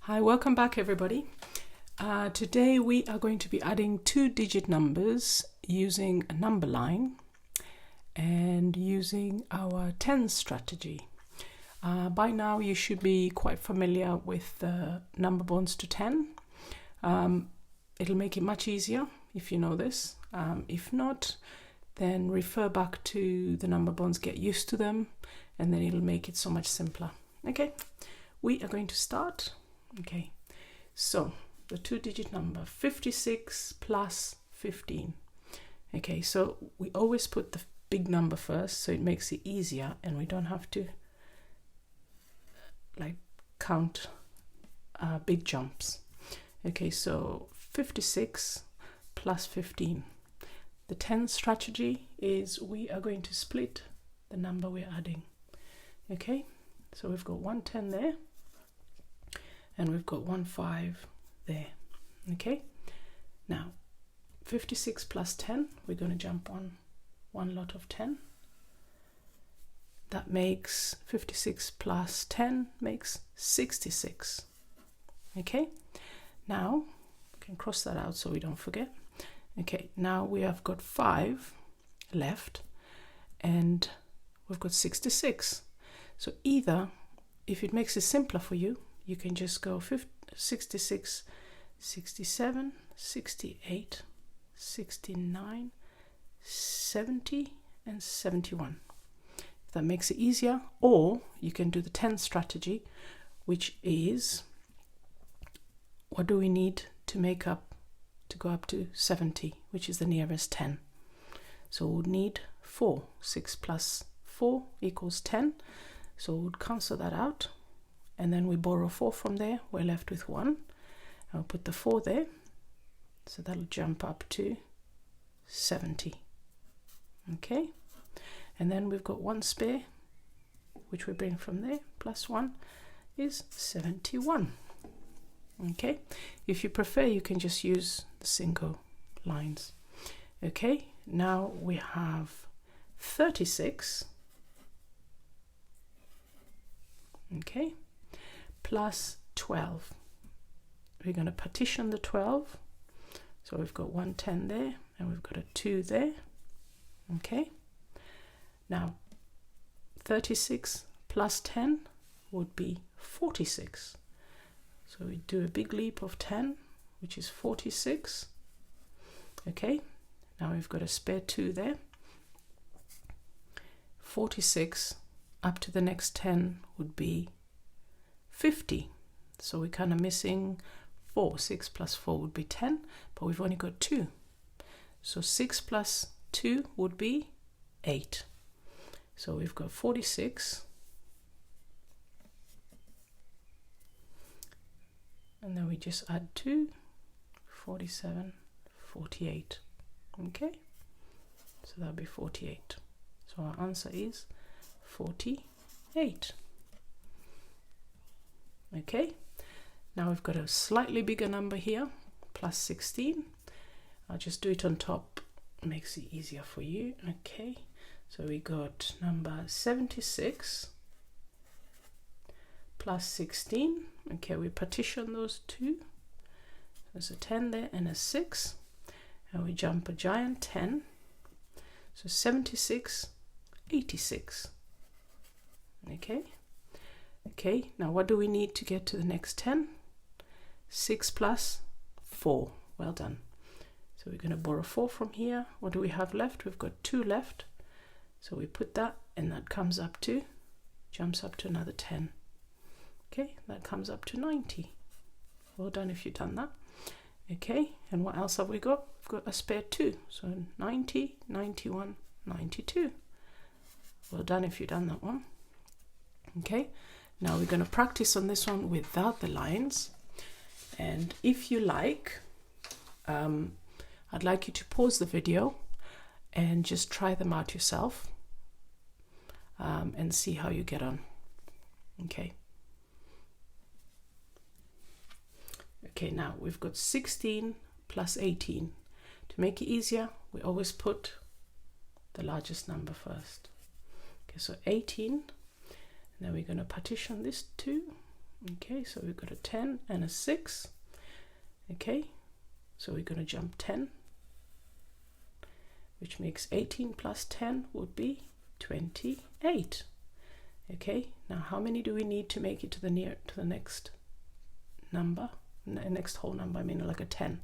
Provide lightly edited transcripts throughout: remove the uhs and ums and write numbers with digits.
Hi, welcome back everybody. Today we are going to be adding 2-digit numbers using a number line and using our 10 strategy. By now you should be quite familiar with the number bonds to 10. It'll make it much easier if you know this. If not, then refer back to the number bonds, get used to them, and then it'll make it so much simpler. Okay, we are going to start. Okay, so the 2-digit number 56 plus 15. Okay, so we always put the big number first, so it makes it easier and we don't have to count big jumps. Okay, so 56 plus 15. The 10 strategy is we are going to split the number we're adding. Okay, so we've got 1 10 there and we've got 1 5 there. Okay, now 56 plus 10, we're going to jump on one lot of 10. That makes 56 plus 10 makes 66. Okay, now we can cross that out so we don't forget. Okay, now we have got 5 left and we've got 66. So either, if it makes it simpler for you, you can just go 66, 67, 68, 69, 70, and 71. If that makes it easier, or you can do the 10 strategy, which is, what do we need to make up to go up to 70, which is the nearest 10? So we'll need 4. 6 plus 4 equals 10. So we'll cancel that out. And then we borrow 4 from there, we're left with 1. I'll put the 4 there, so that'll jump up to 70. Okay, and then we've got 1 spare, which we bring from there, plus 1 is 71. Okay, if you prefer, you can just use the single lines. Okay, now we have 36. Okay, plus 12. We're going to partition the 12. So we've got 1 10 there and we've got a 2 there. Okay. Now 36 plus 10 would be 46. So we do a big leap of 10, which is 46. Okay. Now we've got a spare 2 there. 46 up to the next 10 would be 50. So we're kind of missing 4. 6 plus 4 would be 10, but we've only got 2. So 6 plus 2 would be 8. So we've got 46. And then we just add 2, 47, 48. Okay, so that'll be 48. So our answer is 48. Okay, now we've got a slightly bigger number here, plus 16. I'll just do it on top, makes it easier for you. Okay, so we got number 76 plus 16. Okay, we partition those two. There's a 10 there and a 6, and we jump a giant 10. So 76, 86. Okay. Okay, now what do we need to get to the next 10? 6 plus 4. Well done. So we're going to borrow 4 from here. What do we have left? We've got 2 left. So we put that, and that comes up to, jumps up to another 10. Okay, that comes up to 90. Well done if you've done that. Okay, and what else have we got? We've got a spare 2. So 90, 91, 92. Well done if you've done that one. Okay. Now we're going to practice on this one without the lines, and if you like, I'd like you to pause the video and just try them out yourself and see how you get on. Okay. Okay, now we've got 16 plus 18. To make it easier, we always put the largest number first. Okay, so 18. Now we're going to partition this 2, Okay, so we've got a 10 and a 6. Okay, so we're going to jump 10, which makes 18 plus 10 would be 28. Okay, now how many do we need to make it to the next number, next whole number? I mean, like a 10.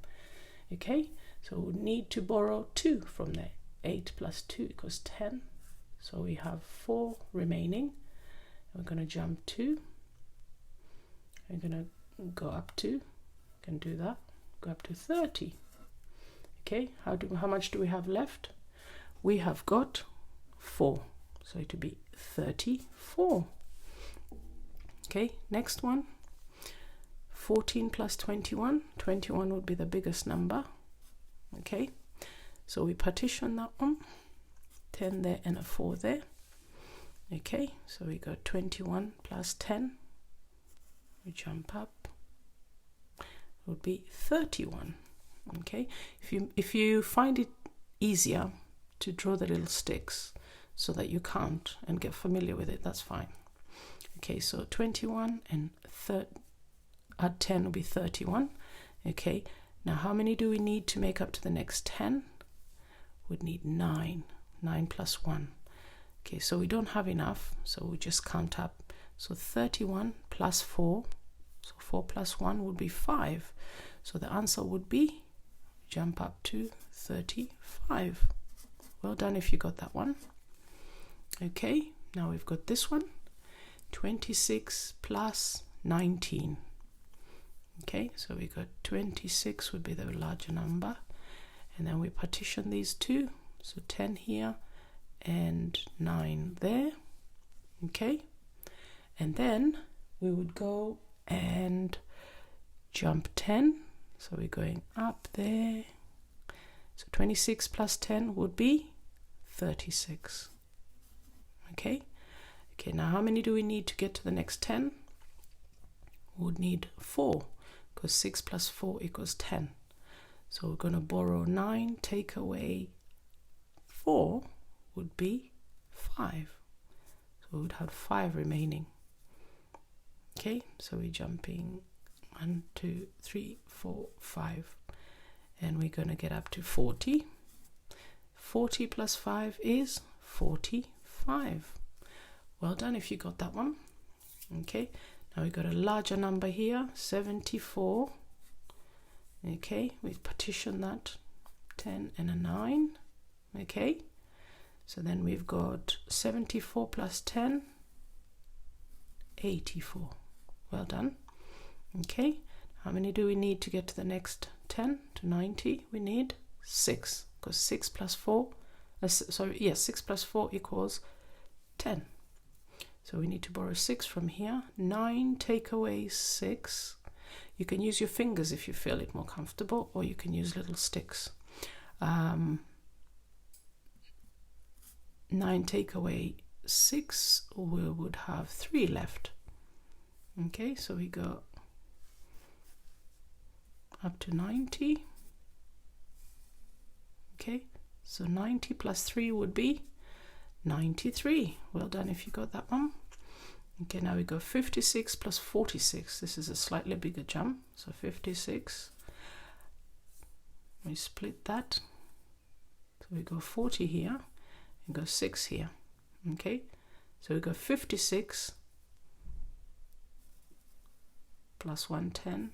Okay, so we need to borrow 2 from there. 8 plus 2 equals 10. So we have 4 remaining. We're going to jump 2. We're going to go up to, can do that, go up to 30. Okay, how much do we have left? We have got 4, so it would be 34. Okay, next one, 14 plus 21. 21 would be the biggest number. Okay, so we partition that one, 10 there and a 4 there. Okay, so we got 21 plus 10. We jump up, it would be 31. Okay, if you find it easier to draw the little sticks so that you count and get familiar with it, that's fine. Okay, so 21 and add 10 will be 31. Okay, now how many do we need to make up to the next 10? We'd need 9. 9 plus 1. Okay, so we don't have enough, so we just count up. So 31 plus 4, so 4 plus 1 would be 5. So the answer would be, jump up to 35. Well done if you got that one. Okay, now we've got this one, 26 plus 19. Okay, so we got 26 would be the larger number, and then we partition these two, so 10 here and 9 there. Okay, and then we would go and jump 10, so we're going up there. So 26 plus 10 would be 36. Okay, now how many do we need to get to the next 10? We would need 4, because 6 plus 4 equals 10. So we're going to borrow 9, take away 4 would be 5. So we would have 5 remaining. Okay, so we're jumping 1, 2, 3, 4, 5. And we're going to get up to 40. 40 plus 5 is 45. Well done if you got that one. Okay, now we've got a larger number here, 74. Okay, we partition that, 10 and a 9. Okay, so then we've got 74 plus 10, 84. Well done. Okay, how many do we need to get to the next 10 to 90? We need 6, because 6 plus 4, 6 plus 4 equals 10. So we need to borrow 6 from here. 9 take away 6. You can use your fingers if you feel it more comfortable, or you can use little sticks. 9 take away 6, we would have 3 left. Okay, so we go up to 90. Okay, so 90 plus 3 would be 93. Well done if you got that one. Okay, now we go 56 plus 46. This is a slightly bigger jump. So 56. We split that. So we go 40 here and go 6 here. Okay, so we go 56 plus 1, 10,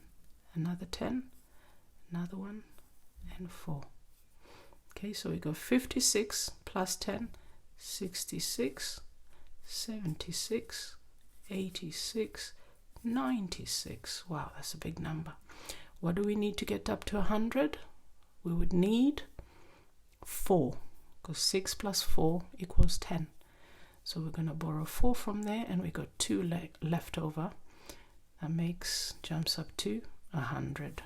another 10, another one, and 4. Okay, so we go 56 plus 10, 66, 76, 86, 96. Wow, that's a big number. What do we need to get up to 100? We would need 4, because 6 plus 4 equals 10. So we're going to borrow 4 from there, and we got 2 left over. That jumps up to 100.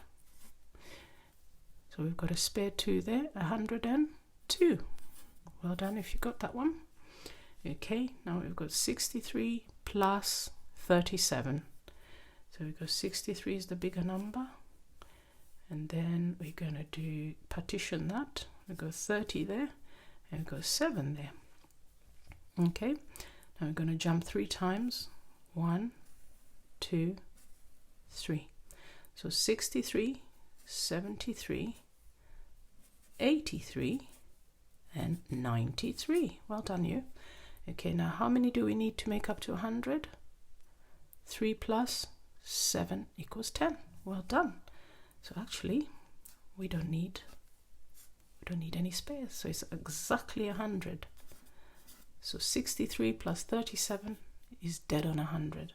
So we've got a spare 2 there, 102. Well done if you got that one. Okay, now we've got 63 plus 37. So we've got 63 is the bigger number. And then we're going to do partition that. We've got 30 there, and we've got 7 there. Okay, now we're going to jump 3 times. 1, 2, 3. So 63, 73, 83, and 93. Well done, you. Okay, now how many do we need to make up to 100? 3 plus 7 equals 10. Well done. So actually, we don't need any spares. So it's exactly 100. So 63 plus 37 is dead on 100.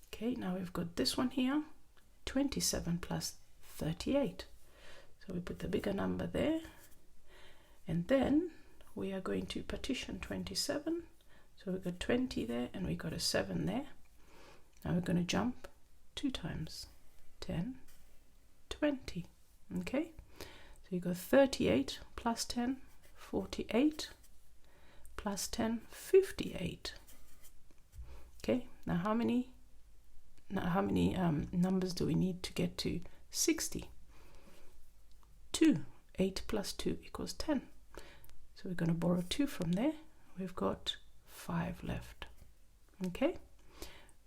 Okay, now we've got this one here, 27 plus 38. So we put the bigger number there, and then we are going to partition 27. So we've got 20 there, and we got a 7 there. Now we're going to jump 2 times, 10, 20. Okay, so you got 38 plus 10, 48, plus 10, 58. Okay, now how many numbers do we need to get to 60? 2. 8 plus 2 equals 10. So we're going to borrow 2 from there. We've got 5 left. Okay,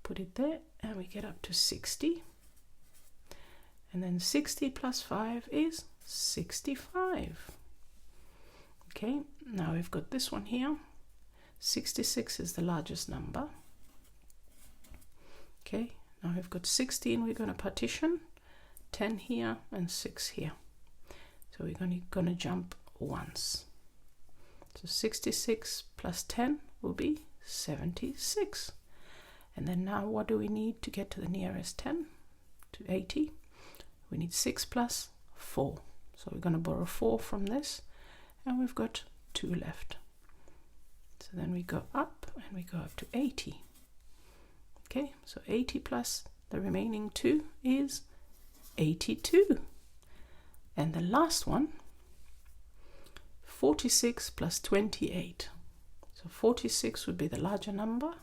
put it there, and we get up to 60. And then 60 plus 5 is 65. Okay, now we've got this one here. 66 is the largest number. Okay, now we've got 16. We're going to partition 10 here and 6 here. So we're going to jump once. So 66 plus 10 will be 76. And then now what do we need to get to the nearest 10? To 80. We need 6 plus 4. So we're going to borrow 4 from this, and we've got 2 left. So then we go up, and we go up to 80. Okay, so 80 plus the remaining 2 is 82. And the last one, 46 plus 28. So 46 would be the larger number.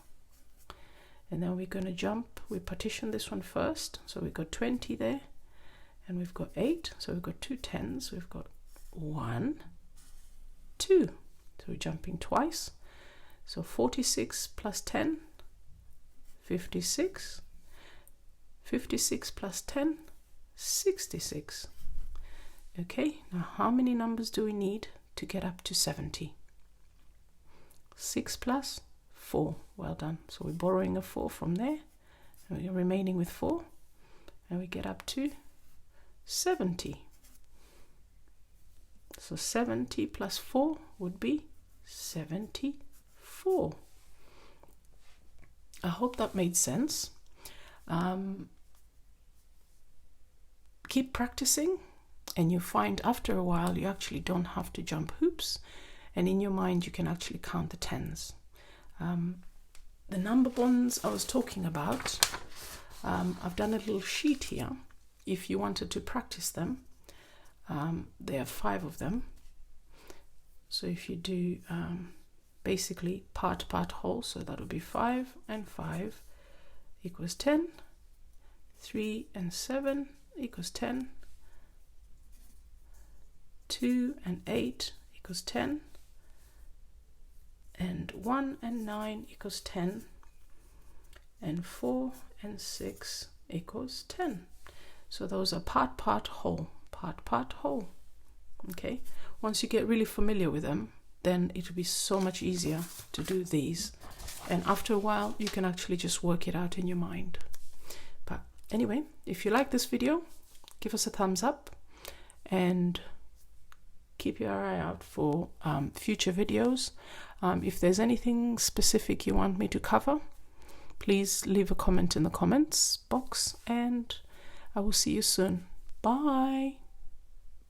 And then we're going to jump, we partition this one first. So we've got 20 there, and we've got 8. So we've got 2 10s. We've got 1, 2. So we're jumping twice. So 46 plus 10, 56. 56 plus 10, 66. Okay, now how many numbers do we need to get up to 70? 6 plus 4. Well done. So we're borrowing a 4 from there, and we're remaining with 4, and we get up to 70. So 70 plus 4 would be 74. I hope that made sense. Keep practicing, and you find after a while you actually don't have to jump hoops, and in your mind you can actually count the 10s. The number bonds I was talking about, I've done a little sheet here. If you wanted to practice them, there are 5 of them. So if you do basically part whole, so that would be 5 and 5 equals 10, 3 and 7 equals 10, 2 and 8 equals 10, and 1 and 9 equals 10, and 4 and 6 equals 10. So those are part whole. Okay, once you get really familiar with them, then it will be so much easier to do these, and after a while you can actually just work it out in your mind. But anyway, if you like this video, give us a thumbs up, and keep your eye out for future videos. If there's anything specific you want me to cover, please leave a comment in the comments box, and I will see you soon. Bye.